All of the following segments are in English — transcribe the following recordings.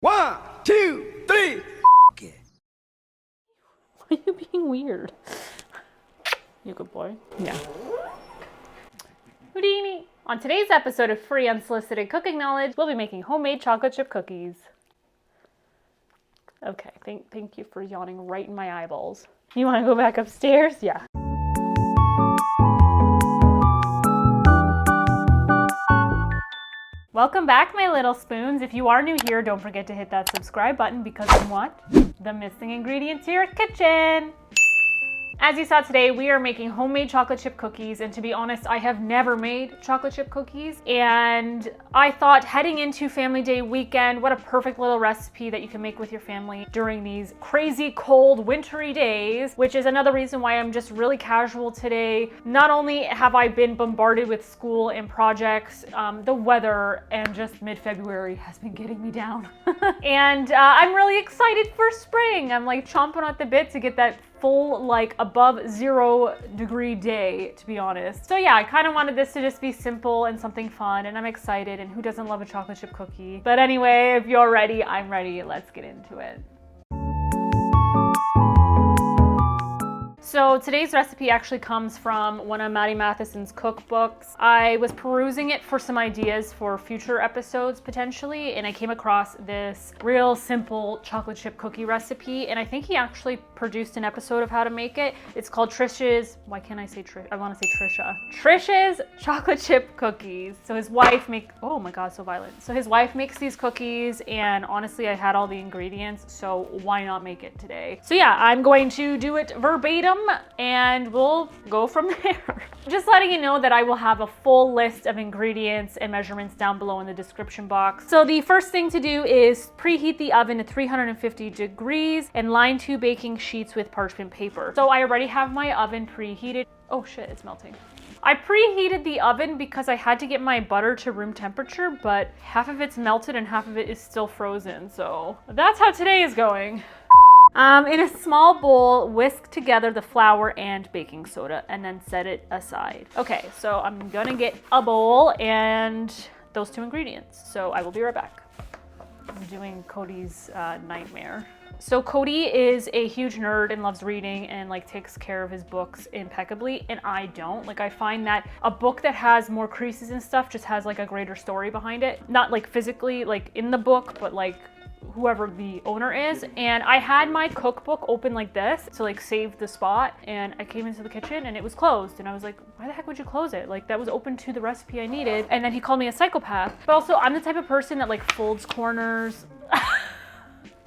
1, 2, 3. Why are you being weird? You good boy? Yeah. Houdini! On today's episode of Free Unsolicited Cooking Knowledge, we'll be making homemade chocolate chip cookies. Okay, thank you for yawning right in my eyeballs. You want to go back upstairs? Yeah. Welcome back, my little spoons. If you are new here, don't forget to hit that subscribe button because I'm what? The missing ingredient to your kitchen. As you saw today, we are making homemade chocolate chip cookies, and to be honest, I have never made chocolate chip cookies, and I thought heading into Family Day weekend, what a perfect little recipe that you can make with your family during these crazy cold wintry days, which is another reason why I'm just really casual today. Not only have I been bombarded with school and projects, the weather and just mid-February has been getting me down. And I'm really excited for spring. I'm like chomping at the bit to get that full, like, above 0 degree day, to be honest. So yeah, I kind of wanted this to just be simple and something fun, and I'm excited, and who doesn't love a chocolate chip cookie? But anyway, if you're ready, I'm ready. Let's get into it. So today's recipe actually comes from one of Maddie Matheson's cookbooks. I was perusing it for some ideas for future episodes potentially, and I came across this real simple chocolate chip cookie recipe, and I think he actually produced an episode of how to make it. It's called Trish's, why can't I say Trish? I want to say Trisha. Trish's chocolate chip cookies. So his wife oh my God, so violent. So his wife makes these cookies, and honestly, I had all the ingredients, so why not make it today? So yeah, I'm going to do it verbatim, and we'll go from there. Just letting you know that I will have a full list of ingredients and measurements down below in the description box. So the first thing to do is preheat the oven to 350 degrees and line 2 baking sheets with parchment paper. So I already have my oven preheated. Oh shit, it's melting. I preheated the oven because I had to get my butter to room temperature, but half of it's melted and half of it is still frozen. So that's how today is going. In a small bowl, whisk together the flour and baking soda and then set it aside. Okay, so I'm gonna get a bowl and those 2 ingredients. So I will be right back. I'm doing Cody's nightmare. So Cody is a huge nerd and loves reading and like takes care of his books impeccably, and I don't. Like, I find that a book that has more creases and stuff just has like a greater story behind it. Not like physically like in the book, but like whoever the owner is. And I had my cookbook open like this to like save the spot, and I came into the kitchen and it was closed, and I was like, why the heck would you close it? Like, that was open to the recipe I needed. And then he called me a psychopath. But also, I'm the type of person that like folds corners.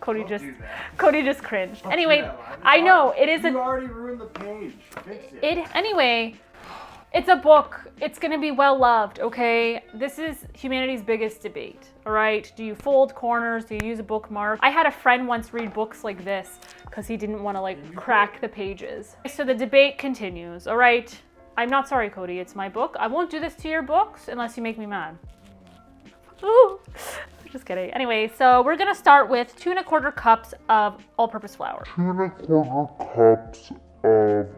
Cody just cringed. Anyway, I know it is. You already ruined the page. Fix it. Anyway, it's a book. It's gonna be well loved, okay? This is humanity's biggest debate, all right? Do you fold corners? Do you use a bookmark? I had a friend once read books like this because he didn't want to like crack the pages. So the debate continues, all right? I'm not sorry, Cody. It's my book. I won't do this to your books unless you make me mad. Ooh. Just kidding. Anyway, so we're gonna start with 2 1/4 cups of all-purpose flour. 2 1/4 cups of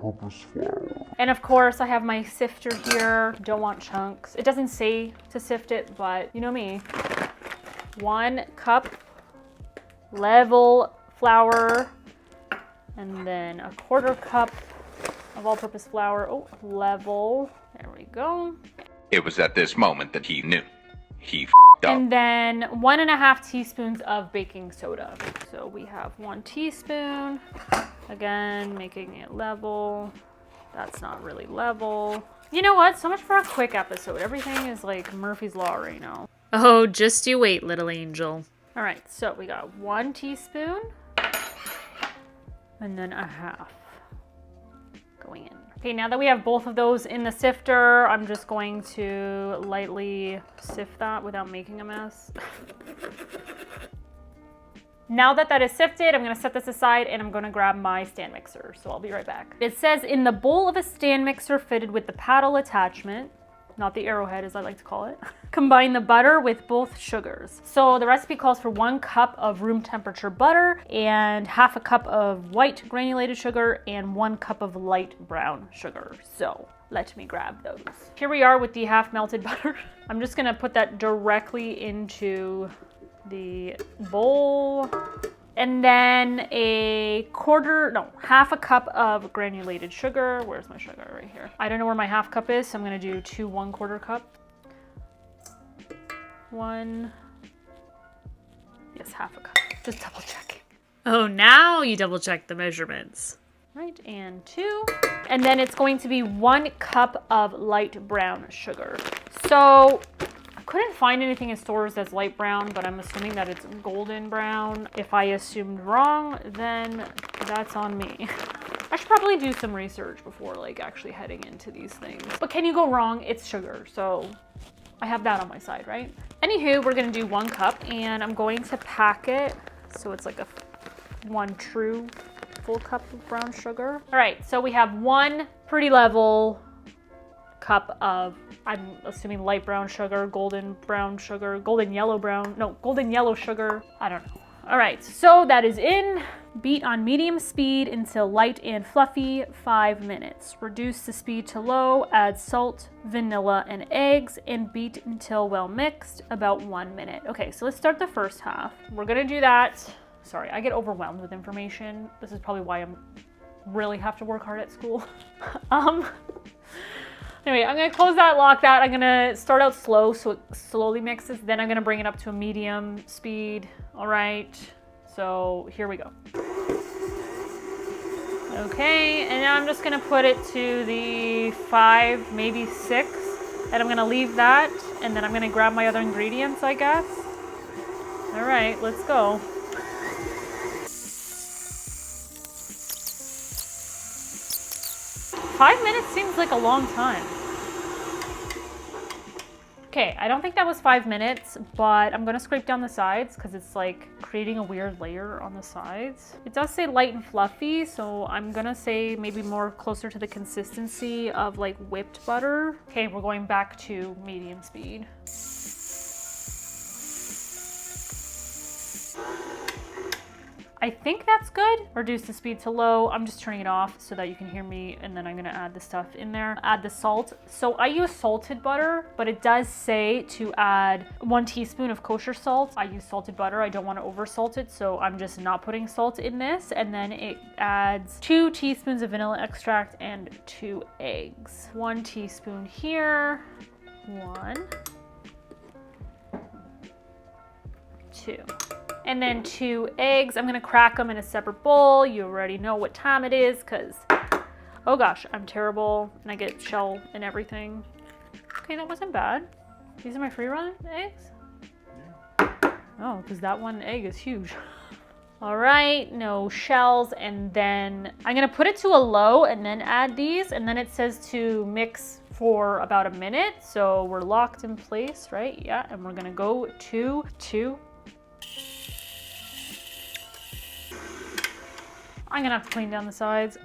all-purpose flour. And of course, I have my sifter here. Don't want chunks. It doesn't say to sift it, but you know me. 1 cup level flour, and then 1/4 cup of all-purpose flour. Oh, level. There we go. It was at this moment that he knew. He f***ed up. And then 1 1/2 teaspoons of baking soda. So we have 1 teaspoon. Again, making it level. That's not really level. You know what? So much for a quick episode. Everything is like Murphy's Law right now. Oh, just you wait, little angel. All right, so we got 1 teaspoon. And then 1/2 going in. Okay, now that we have both of those in the sifter, I'm just going to lightly sift that without making a mess. Now that is sifted, I'm gonna set this aside and I'm gonna grab my stand mixer. So I'll be right back. It says in the bowl of a stand mixer fitted with the paddle attachment, not the arrowhead as I like to call it, combine the butter with both sugars. So the recipe calls for 1 cup of room temperature butter and 1/2 cup of white granulated sugar and 1 cup of light brown sugar. So let me grab those. Here we are with the half melted butter. I'm just gonna put that directly into the bowl. And then half a cup of granulated sugar. Where's my sugar? Right here. I don't know where my half cup is, so I'm gonna do 2 1/4 cup. Half a cup. Just double checking. Oh, now you double check the measurements. Right, and 2. And then it's going to be 1 cup of light brown sugar. So I couldn't find anything in stores that's light brown, but I'm assuming that it's golden brown. If I assumed wrong, then that's on me. I should probably do some research before like actually heading into these things. But can you go wrong? It's sugar, so I have that on my side, right? Anywho, we're gonna do 1 cup, and I'm going to pack it so it's like a 1 true full cup of brown sugar. All right, so we have 1 pretty level cup of, I'm assuming light brown sugar, golden yellow sugar. I don't know. All right, so that is in. Beat on medium speed until light and fluffy, 5 minutes. Reduce the speed to low, add salt, vanilla, and eggs, and beat until well mixed, about 1 minute. Okay, so let's start the first half. We're gonna do that. Sorry, I get overwhelmed with information. This is probably why I'm really have to work hard at school. Anyway, I'm gonna close that, lock that. I'm gonna start out slow so it slowly mixes. Then I'm gonna bring it up to a medium speed. All right, so here we go. Okay, and now I'm just gonna put it to the 5, maybe 6. And I'm gonna leave that, and then I'm gonna grab my other ingredients, I guess. All right, let's go. Five minutes seems like a long time. Okay, I don't think that was 5 minutes, but I'm gonna scrape down the sides because it's like creating a weird layer on the sides. It does say light and fluffy, so I'm gonna say maybe more closer to the consistency of like whipped butter. Okay, we're going back to medium speed. I think that's good. Reduce the speed to low. I'm just turning it off so that you can hear me, and then I'm gonna add the stuff in there. Add the salt. So I use salted butter, but it does say to add 1 teaspoon of kosher salt. I use salted butter. I don't want to over salt it, so I'm just not putting salt in this. And then it adds 2 teaspoons of vanilla extract and 2 eggs. 1 teaspoon here. 1, 2. And then 2 eggs. I'm gonna crack them in a separate bowl. You already know what time it is because, oh gosh, I'm terrible and I get shell and everything. Okay, that wasn't bad. These are my free run eggs? Yeah. Oh, because that one egg is huge. All right, no shells. And then I'm gonna put it to a low and then add these. And then it says to mix for about a minute. So we're locked in place, right? Yeah, and we're gonna go to 2. I'm gonna have to clean down the sides.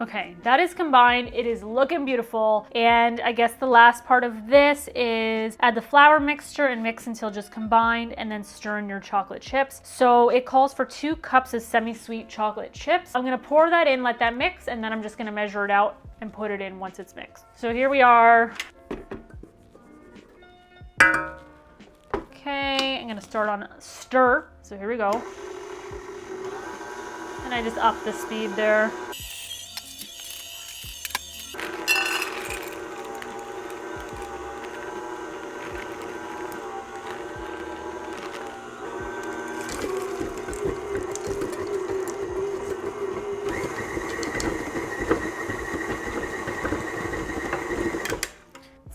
Okay, that is combined. It is looking beautiful. And I guess the last part of this is add the flour mixture and mix until just combined, and then stir in your chocolate chips. So it calls for 2 cups of semi-sweet chocolate chips. I'm gonna pour that in, let that mix, and then I'm just gonna measure it out and put it in once it's mixed. So here we are. Okay, I'm gonna start on stir. So here we go. And I just up the speed there.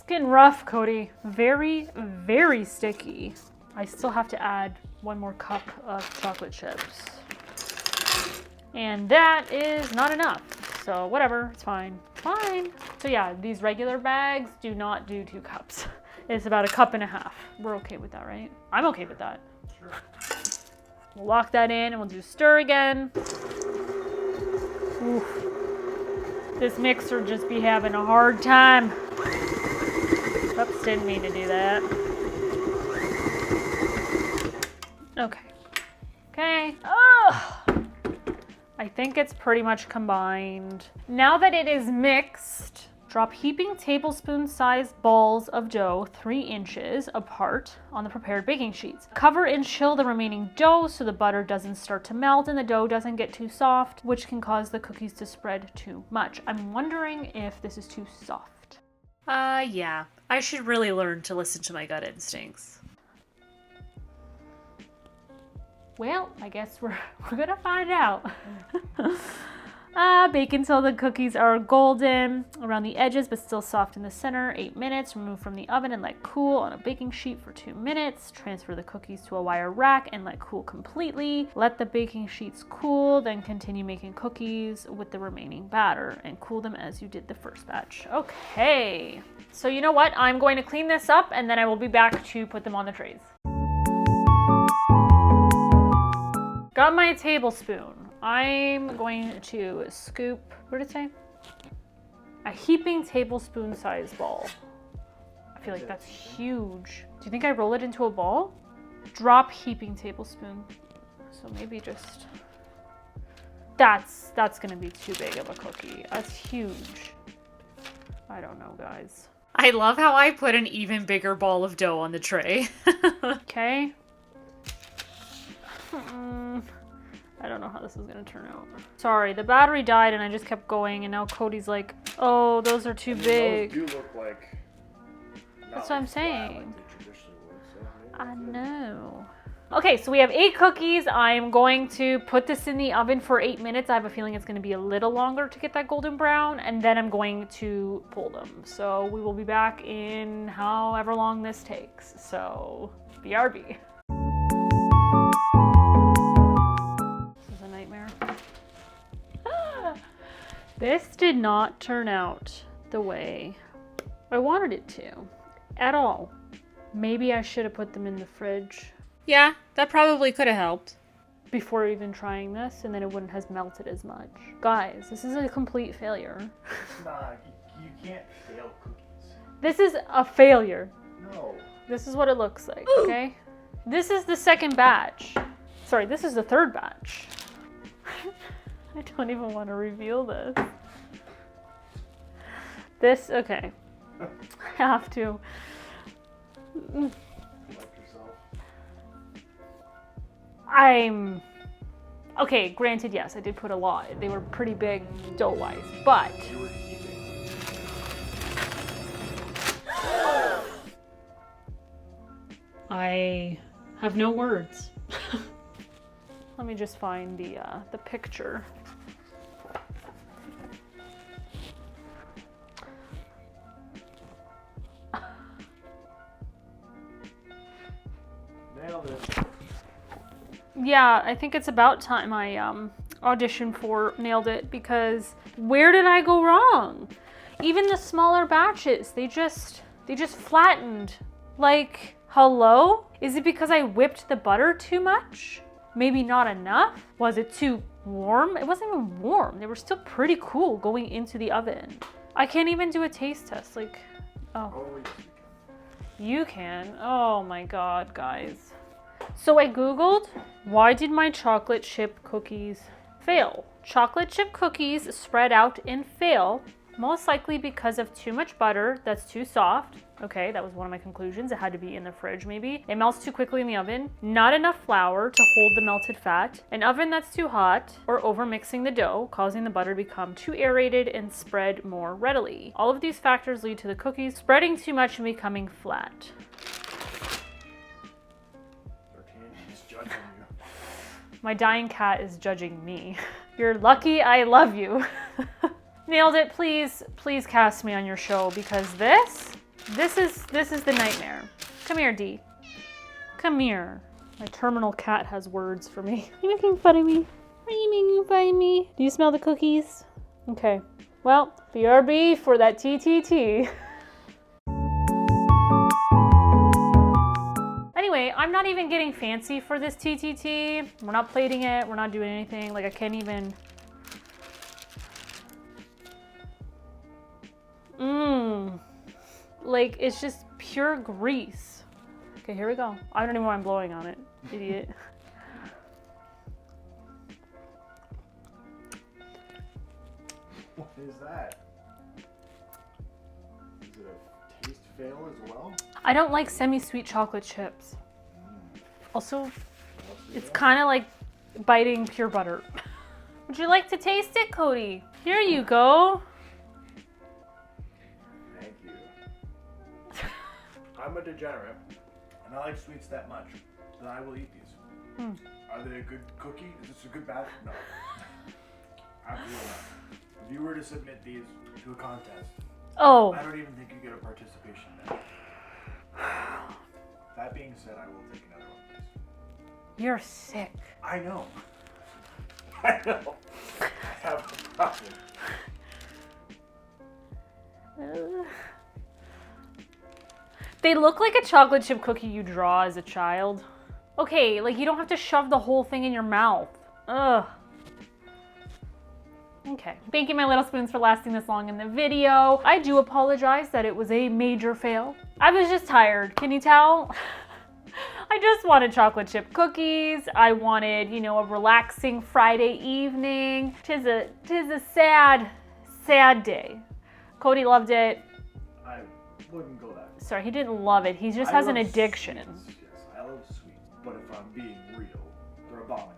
Getting rough, Cody. Very, very sticky. I still have to add 1 more cup of chocolate chips. And that is not enough. So whatever, it's fine. Fine. So yeah, these regular bags do not do 2 cups. It's about 1.5 cups. We're okay with that, right? I'm okay with that. Sure. We'll lock that in and we'll do stir again. Oof. This mixer just be having a hard time. Oops, didn't mean to do that. Okay. Okay. Oh, I think it's pretty much combined. Now that it is mixed, Drop heaping tablespoon-sized balls of dough 3 inches apart on the prepared baking sheets. Cover and chill the remaining dough so the butter doesn't start to melt and the dough doesn't get too soft, which can cause the cookies to spread too much. I'm wondering if this is too soft. Yeah. I should really learn to listen to my gut instincts. Well, I guess we're gonna find out. Baking soda cookies are golden around the edges but still soft in the center. 8 minutes. Remove from the oven and let cool on a baking sheet for 2 minutes. Transfer the cookies to a wire rack and let cool completely. Let the baking sheets cool, then continue making cookies with the remaining batter and cool them as you did the first batch. Okay, so you know what? I'm going to clean this up and then I will be back to put them on the trays. Got my tablespoon. I'm going to scoop, what did it say? A heaping tablespoon size ball. I feel like that's huge. Do you think I roll it into a ball? Drop heaping tablespoon. So maybe just, that's gonna be too big of a cookie. That's huge. I don't know, guys. I love how I put an even bigger ball of dough on the tray. Okay. I don't know how this is gonna turn out. Sorry, the battery died and I just kept going and now Cody's like, oh, those are too big. Those do look like... That's what I'm saying. Like they traditionally would, so maybe I it's good. know. Okay, so we have 8 cookies. I'm going to put this in the oven for 8 minutes. I have a feeling it's gonna be a little longer to get that golden brown, and then I'm going to pull them. So we will be back in however long this takes. So, BRB. This did not turn out the way I wanted it to at all. Maybe I should have put them in the fridge Yeah, that probably could have helped. before even trying this, and then it wouldn't have melted as much. Guys, this is a complete failure. Nah, you can't fail cookies. This is a failure. No. This is what it looks like, okay? This is the second batch. Sorry, this is the third batch. I don't even want to reveal this. Okay. I have to. Like yourself. Okay, granted, yes, I did put a lot. They were pretty big dough-wise, but... You were heaping. I have no words. Let me just find the picture. Nailed it. Yeah, I think it's about time I auditioned for Nailed It, because where did I go wrong? Even the smaller batches, they just flattened. Like, hello? Is it because I whipped the butter too much? Maybe not enough? Was it too warm? It wasn't even warm. They were still pretty cool going into the oven. I can't even do a taste test. Like, oh. Oh, wait. You can. Oh my god, guys. So I googled, why did my chocolate chip cookies fail? Chocolate chip cookies spread out and fail, most likely because of too much butter that's too soft. Okay, that was one of my conclusions. It had to be in the fridge maybe. It melts too quickly in the oven. Not enough flour to hold the melted fat. An oven that's too hot, or over mixing the dough, causing the butter to become too aerated and spread more readily. All of these factors lead to the cookies spreading too much and becoming flat. He's judging you. My dying cat is judging me. You're lucky I love you. Nailed it. Please cast me on your show, because this is the nightmare. Come here, Dee. Come here. My terminal cat has words for me. Are you making fun of me? Are you making fun of me? Do you smell the cookies? Okay. Well, BRB for that TTT. Anyway, I'm not even getting fancy for this TTT. We're not plating it. We're not doing anything. Like, I can't even... Like, it's just pure grease. Okay, here we go. I don't even know why I'm blowing on it, idiot. What is that? fail as well? I don't like semi-sweet chocolate chips. Also, it's kind of like biting pure butter. Would you like to taste it, Cody? Here you go. Thank you. I'm a degenerate, and I like sweets that much that I will eat these. Are they a good cookie? Is this a good batch? No. Absolutely not. If you were to submit these to a contest, Oh, I don't even think you get a participation there. That being said, I will take another one, please. you're sick. I know. I know. I have a problem. They look like a chocolate chip cookie you draw as a child. Okay, like you don't have to shove the whole thing in your mouth. Ugh. Okay, thank you my little spoons for lasting this long in the video. I do apologize that it was a major fail. I was just tired, can you tell? I just wanted chocolate chip cookies. I wanted, you know, a relaxing Friday evening. Tis a sad, sad day. Cody loved it. I wouldn't go that. Sorry, he didn't love it. He just I has an love addiction. Sweets, yes, I love sweet, but if I'm being real, they're abominations.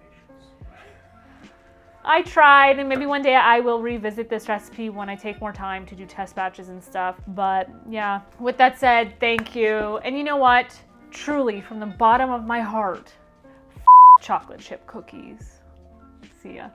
I tried, and maybe one day I will revisit this recipe when I take more time to do test batches and stuff. But yeah, with that said, thank you. And you know what? Truly, from the bottom of my heart, chocolate chip cookies. See ya.